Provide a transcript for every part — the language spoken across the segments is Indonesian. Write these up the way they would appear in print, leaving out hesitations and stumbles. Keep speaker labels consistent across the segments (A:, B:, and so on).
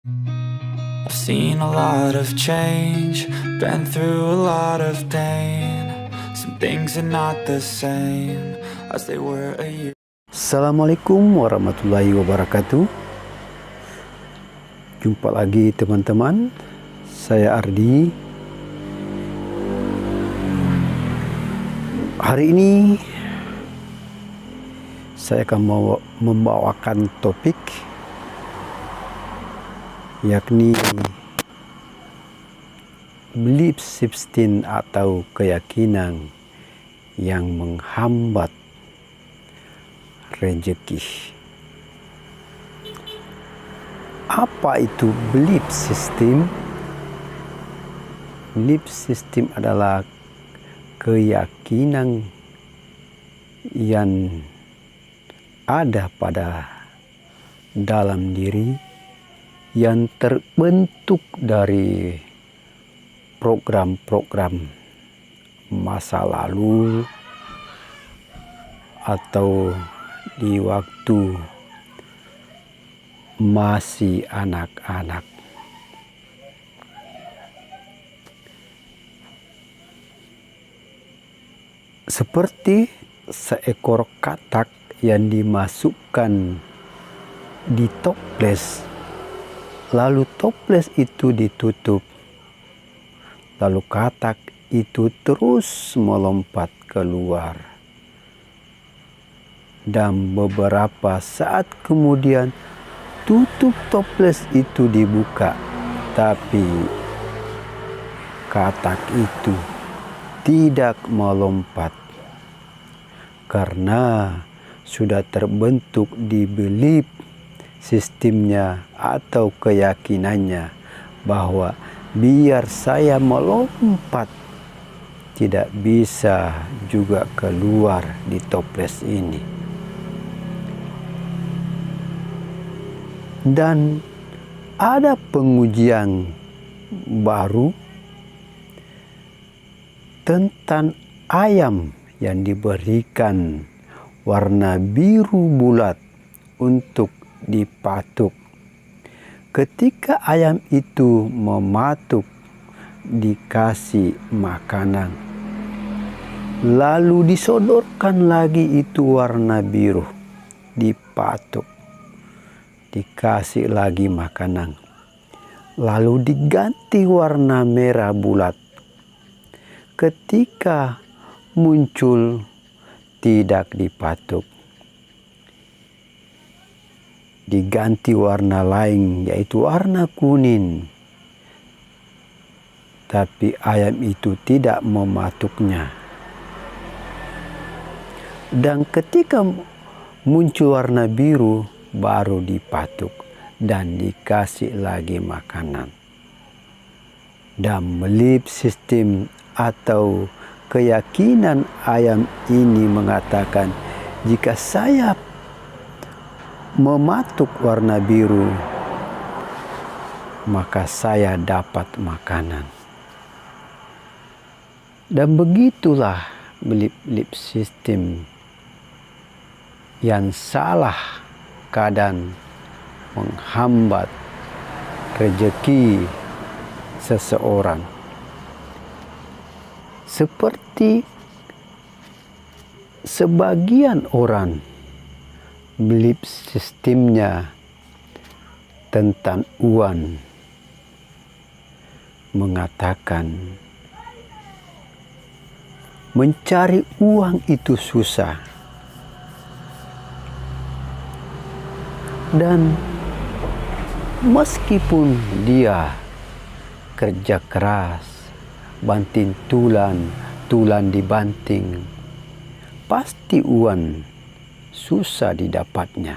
A: I've seen a lot of change, been through a lot of pain. Some things are not the same as they were a year.
B: Assalamualaikum warahmatullahi wabarakatuh. Jumpa lagi teman-teman. Saya Ardi. Hari ini saya akan membawakan topik yakni belief system atau keyakinan yang menghambat rezeki. Apa itu belief system? Belief system adalah keyakinan yang ada pada dalam diri yang terbentuk dari program-program masa lalu atau di waktu masih anak-anak. Seperti seekor katak yang dimasukkan di toples, lalu toples itu ditutup, lalu katak itu terus melompat keluar. Dan beberapa saat kemudian tutup toples itu dibuka, tapi katak itu tidak melompat karena sudah terbentuk di belief sistemnya atau keyakinannya bahwa biar saya melompat tidak bisa juga keluar di toples ini. Dan ada pengujian baru tentang ayam yang diberikan warna biru bulat untuk dipatuk. Ketika ayam itu mematuk, dikasih makanan, lalu disodorkan lagi itu warna biru, dipatuk, dikasih lagi makanan, lalu diganti warna merah bulat. Ketika muncul tidak dipatuk, diganti warna lain yaitu warna kuning, tapi ayam itu tidak mematuknya. Dan ketika muncul warna biru baru dipatuk dan dikasih lagi makanan. Dan belief system atau keyakinan ayam ini mengatakan, jika saya mematuk warna biru, maka saya dapat makanan. Dan begitulah belief system yang salah kadang menghambat rezeki seseorang. Seperti sebagian orang belief sistemnya tentang uang mengatakan mencari uang itu susah, dan meskipun dia kerja keras, banting tulang dibanting, pasti uang susah didapatnya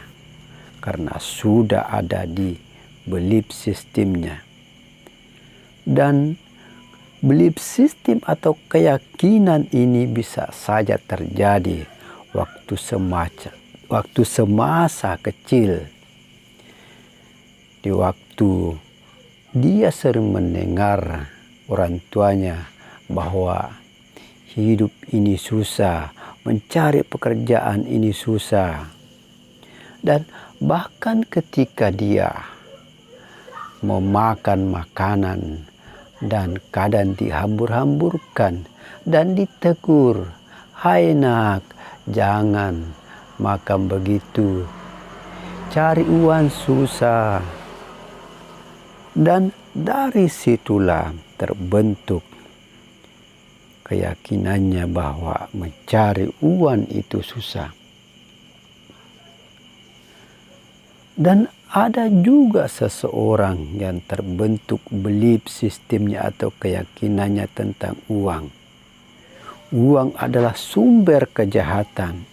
B: karena sudah ada di belief sistemnya. Dan belief system atau keyakinan ini bisa saja terjadi waktu semasa kecil, di waktu dia sering mendengar orang tuanya bahwa hidup ini susah, mencari pekerjaan ini susah. Dan bahkan ketika dia memakan makanan dan kadang dihambur-hamburkan dan ditegur, "Hai nak, jangan makan begitu, cari uang susah." Dan dari situlah terbentuk keyakinannya bahwa mencari uang itu susah. Dan ada juga seseorang yang terbentuk belief sistemnya atau keyakinannya tentang uang. Uang adalah sumber kejahatan.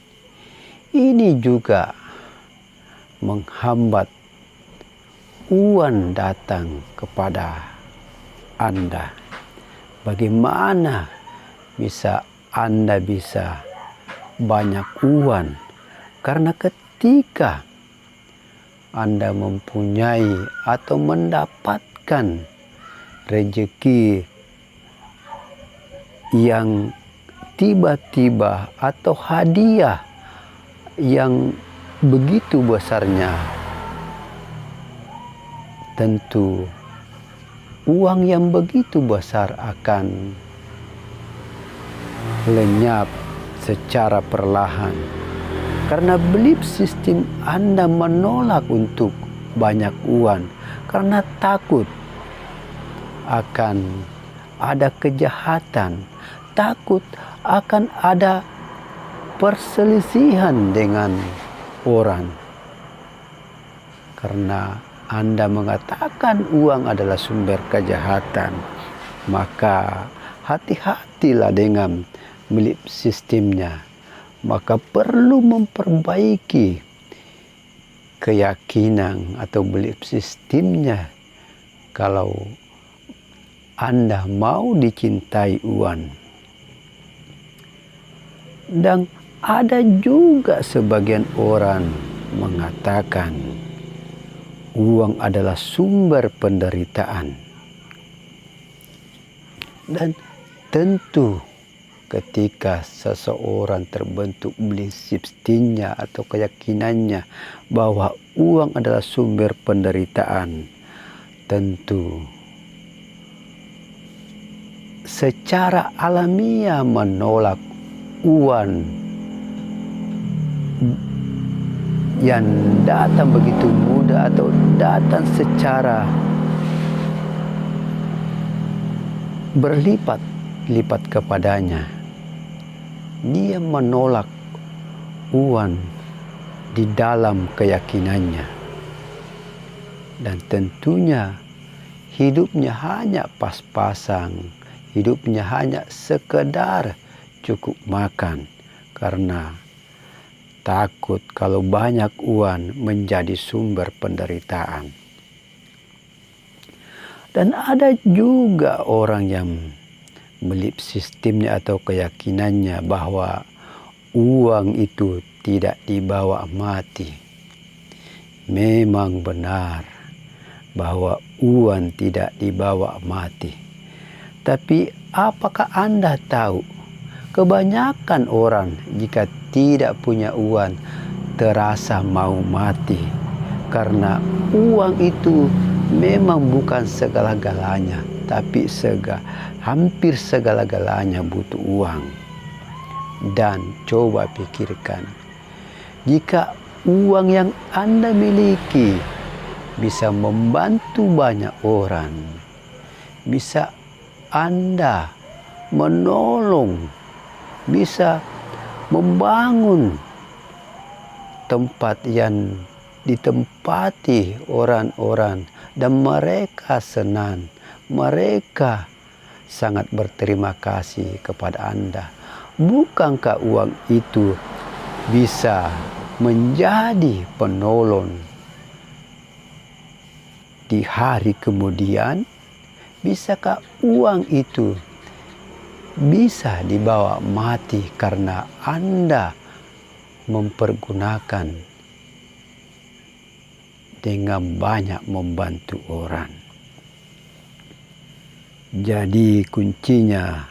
B: Ini juga menghambat uang datang kepada Anda. Bagaimana bisa Anda bisa banyak uang? Karena ketika Anda mempunyai atau mendapatkan rezeki yang tiba-tiba atau hadiah yang begitu besarnya, tentu uang yang begitu besar akan lenyap secara perlahan. Karena belief sistem Anda menolak untuk banyak uang karena takut akan ada kejahatan, takut akan ada perselisihan dengan orang. Karena Anda mengatakan uang adalah sumber kejahatan, maka hati-hatilah dengan belief sistemnya. Maka perlu memperbaiki keyakinan atau belief sistemnya kalau Anda mau dicintai uang. Dan ada juga sebagian orang mengatakan uang adalah sumber penderitaan. Dan tentu ketika seseorang terbentuk belief sistemnya atau keyakinannya bahwa uang adalah sumber penderitaan, tentu secara alamiah menolak uang yang datang begitu mudah atau datang secara berlipat-lipat kepadanya. Dia menolak uang di dalam keyakinannya. Dan tentunya hidupnya hanya pas-pasan, hidupnya hanya sekedar cukup makan karena takut kalau banyak uang menjadi sumber penderitaan. Dan ada juga orang yang belief sistemnya atau keyakinannya bahwa uang itu tidak dibawa mati. Memang benar bahwa uang tidak dibawa mati. Tapi apakah Anda tahu kebanyakan orang jika tidak punya uang terasa mau mati karena uang itu memang bukan segala-galanya, tapi hampir segala-galanya butuh uang. Dan coba pikirkan, jika uang yang Anda miliki bisa membantu banyak orang, bisa Anda menolong, bisa membangun tempat yang ditempati orang-orang dan mereka senang, mereka sangat berterima kasih kepada Anda. Bukankah uang itu bisa menjadi penolong di hari kemudian? Bisakah uang itu bisa dibawa mati karena Anda mempergunakan dengan banyak membantu orang? Jadi kuncinya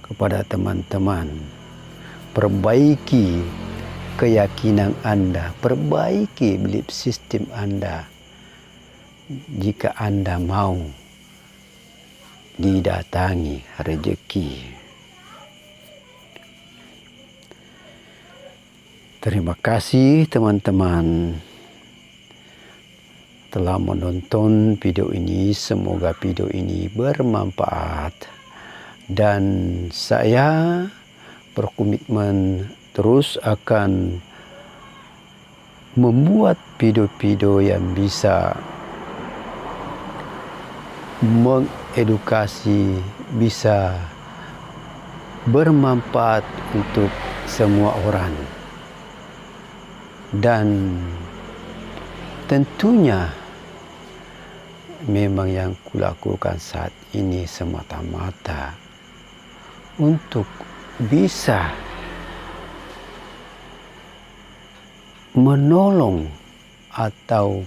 B: kepada teman-teman, perbaiki keyakinan Anda, perbaiki belief sistem Anda. jika Anda mau didatangi rezeki. Terima kasih teman-teman telah menonton video ini. Semoga video ini bermanfaat, dan saya berkomitmen terus akan membuat video-video yang bisa mengedukasi, bisa bermanfaat untuk semua orang. Dan tentunya memang yang kulakukan saat ini semata-mata untuk bisa menolong atau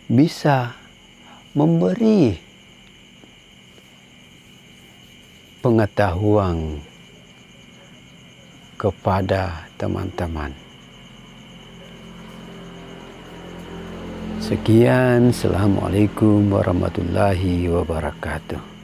B: bisa memberi pengetahuan kepada teman-teman. Sekian, Assalamualaikum warahmatullahi wabarakatuh.